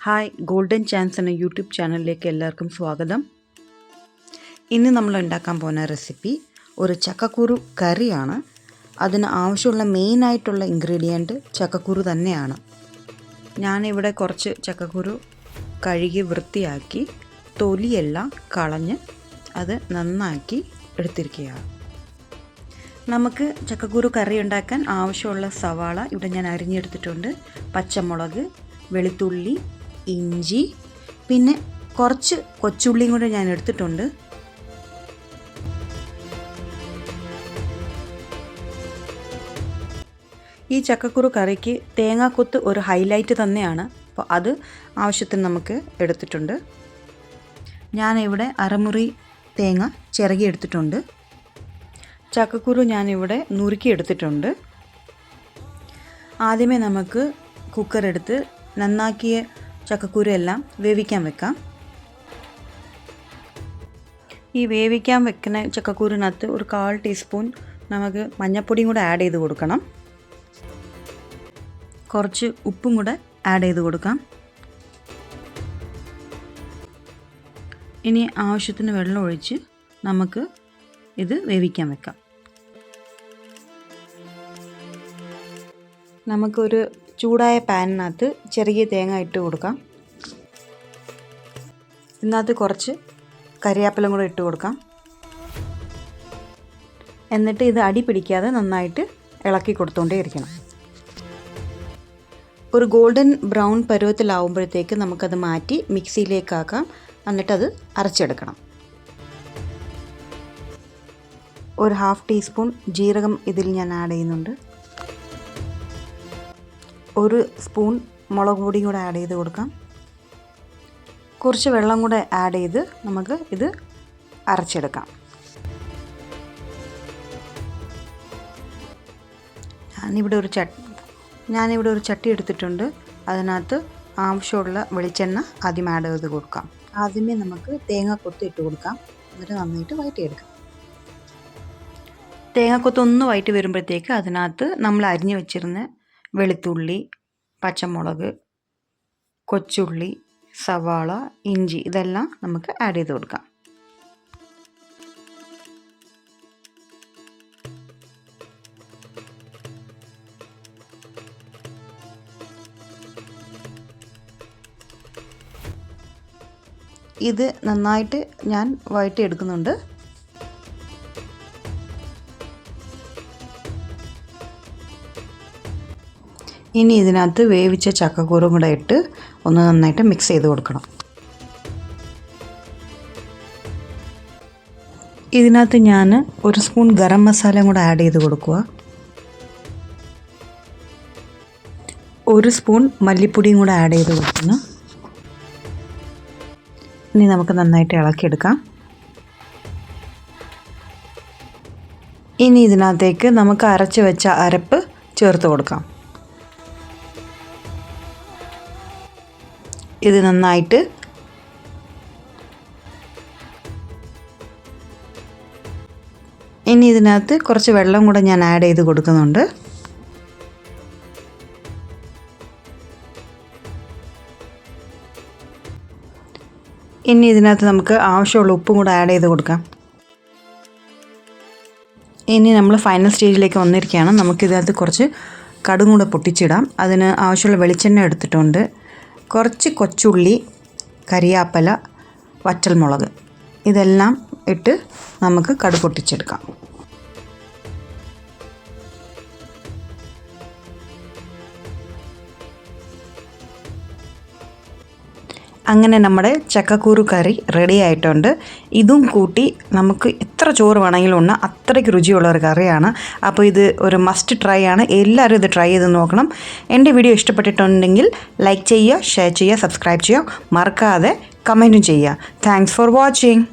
Hi golden chance എന്ന YouTube ചാനലിലേക്ക് എല്ലാവർക്കും സ്വാഗതം. ഇന്ന് നമ്മൾ ഉണ്ടാക്കാൻ പോകുന്ന റെസിപ്പി ഒരു ചക്കക്കുരു കറിയാണ്. അതിന് ആവശ്യമുള്ള മെയിനായിട്ടുള്ള ഇൻഗ്രീഡിയൻറ്റ് ചക്കക്കുരു തന്നെയാണ്. ഞാനിവിടെ കുറച്ച് ചക്കക്കുരു കഴുകി വൃത്തിയാക്കി തൊലിയെല്ലാം കളഞ്ഞ് അത് നന്നാക്കി എടുത്തിരിക്കുകയാണ്. നമുക്ക് ചക്കക്കുരു കറി ഉണ്ടാക്കാൻ ആവശ്യമുള്ള സവാള ഇവിടെ ഞാൻ അരിഞ്ഞെടുത്തിട്ടുണ്ട്. പച്ചമുളക്, വെളുത്തുള്ളി, ഇഞ്ചി, പിന്നെ കുറച്ച് കൊച്ചുള്ളിയും കൂടെ ഞാൻ എടുത്തിട്ടുണ്ട്. ഈ ചക്കക്കുരു കറിക്ക് തേങ്ങാക്കൊത്ത് ഒരു ഹൈലൈറ്റ് തന്നെയാണ്. അപ്പോൾ അത് ആവശ്യത്തിന് നമുക്ക് എടുത്തിട്ടുണ്ട്. ഞാനിവിടെ അരമുറി തേങ്ങ ചിരകി എടുത്തിട്ടുണ്ട്. ചക്കക്കുരു ഞാനിവിടെ നുറുക്കി എടുത്തിട്ടുണ്ട്. ആദ്യമേ നമുക്ക് കുക്കർ എടുത്ത് നന്നാക്കിയ ചക്കക്കുരു എല്ലാം വേവിക്കാൻ വെക്കാം. ഈ വേവിക്കാൻ വെക്കുന്ന ചക്കക്കുരുവിനകത്ത് ഒരു 1/4 ടീസ്പൂൺ നമുക്ക് മഞ്ഞൾപ്പൊടിയും കൂടെ ആഡ് ചെയ്ത് കൊടുക്കണം. കുറച്ച് ഉപ്പും കൂടെ ആഡ് ചെയ്ത് കൊടുക്കാം. ഇനി ആവശ്യത്തിന് വെള്ളം ഒഴിച്ച് നമുക്ക് ഇത് വേവിക്കാൻ വെക്കാം. നമുക്കൊരു ചൂടായ പാനിനകത്ത് ചെറിയ തേങ്ങ ഇട്ട് കൊടുക്കാം. ഇതിനകത്ത് കുറച്ച് കറിവേപ്പിലയും കൂടെ ഇട്ട് കൊടുക്കാം. എന്നിട്ട് ഇത് അടി പിടിക്കാതെ നന്നായിട്ട് ഇളക്കി കൊടുത്തുകൊണ്ടേ ഇരിക്കണം. ഒരു ഗോൾഡൻ ബ്രൗൺ പരുവത്തിലാവുമ്പോഴത്തേക്ക് നമുക്കത് മാറ്റി മിക്സിയിലേക്കാക്കാം. എന്നിട്ടത് അരച്ചെടുക്കണം. ഒരു 1/2 ടീസ്പൂൺ ജീരകം ഇതിൽ ഞാൻ ആഡ് ചെയ്യുന്നുണ്ട്. 1 സ്പൂൺ മുളക് പൊടിയും കൂടെ ആഡ് ചെയ്ത് കൊടുക്കാം. കുറച്ച് വെള്ളം കൂടെ ആഡ് ചെയ്ത് നമുക്ക് ഇത് അരച്ചെടുക്കാം. ഞാനിവിടെ ഒരു ചട്ടി എടുത്തിട്ടുണ്ട്. അതിനകത്ത് ആവശ്യമുള്ള വെളിച്ചെണ്ണ ആദ്യം ആഡ് ചെയ്ത് കൊടുക്കാം. ആദ്യമേ നമുക്ക് തേങ്ങാക്കൊത്ത് ഇട്ട് കൊടുക്കാം. എന്നിട്ട് നന്നായിട്ട് വഴറ്റിയെടുക്കാം. തേങ്ങാക്കൊത്ത് ഒന്ന് വഴറ്റി വരുമ്പോഴത്തേക്ക് അതിനകത്ത് നമ്മൾ അരിഞ്ഞു വെച്ചിരുന്ന വെളുത്തുള്ളി, പച്ചമുളക്, കൊച്ചുള്ളി, സവാള, ഇഞ്ചി ഇതെല്ലാം നമുക്ക് ആഡ് ചെയ്ത് കൊടുക്കാം. ഇത് നന്നായിട്ട് ഞാൻ വഴറ്റിയെടുക്കുന്നുണ്ട്. ഇനി ഇതിനകത്ത് വേവിച്ച ചക്കക്കുരും കൂടെ ഇട്ട് ഒന്ന് നന്നായിട്ട് മിക്സ് ചെയ്ത് കൊടുക്കണം. ഇതിനകത്ത് ഞാൻ 1 സ്പൂൺ ഗരം മസാലയും കൂടെ ആഡ് ചെയ്ത് കൊടുക്കുക. 1 സ്പൂൺ മല്ലിപ്പൊടിയും കൂടെ ആഡ് ചെയ്ത് കൊടുക്കുന്നു. ഇനി നമുക്ക് നന്നായിട്ട് ഇളക്കിയെടുക്കാം. ഇനി ഇതിനകത്തേക്ക് നമുക്ക് അരച്ച് വെച്ച അരപ്പ് ചേർത്ത് കൊടുക്കാം. ഇത് നന്നായിട്ട് ഇനി ഇതിനകത്ത് കുറച്ച് വെള്ളം കൂടെ ഞാൻ ആഡ് ചെയ്ത് കൊടുക്കുന്നുണ്ട്. ഇനി ഇതിനകത്ത് നമുക്ക് ആവശ്യമുള്ള ഉപ്പും കൂടെ ആഡ് ചെയ്ത് കൊടുക്കാം. ഇനി നമ്മൾ ഫൈനൽ സ്റ്റേജിലേക്ക് വന്നിരിക്കുകയാണ്. നമുക്കിതിനകത്ത് കുറച്ച് കടുകും കൂടെ പൊട്ടിച്ചിടാം. അതിന് ആവശ്യമുള്ള വെളിച്ചെണ്ണ എടുത്തിട്ടുണ്ട്. കുറച്ച് കൊച്ചുള്ളി, കറിവേപ്പില, വറ്റൽമുളക് ഇതെല്ലാം ഇട്ട് നമുക്ക് കടുക് പൊട്ടിച്ചെടുക്കാം. അങ്ങനെ നമ്മുടെ ചക്കക്കുരു കറി റെഡി ആയിട്ടുണ്ട്. ഇതും കൂട്ടി നമുക്ക് എത്ര ചോറ് വേണമെങ്കിലും ഉണ്ട്. അത്രയ്ക്ക് രുചിയുള്ള ഒരു കറിയാണ്. അപ്പോൾ ഇത് ഒരു മസ്റ്റ് ട്രൈ ആണ്. എല്ലാവരും ഇത് ട്രൈ ചെയ്ത് നോക്കണം. എൻ്റെ വീഡിയോ ഇഷ്ടപ്പെട്ടിട്ടുണ്ടെങ്കിൽ ലൈക്ക് ചെയ്യുക, ഷെയർ ചെയ്യുക, സബ്സ്ക്രൈബ് ചെയ്യുക. മറക്കാതെ കമൻറ്റും ചെയ്യുക. Thanks for watching.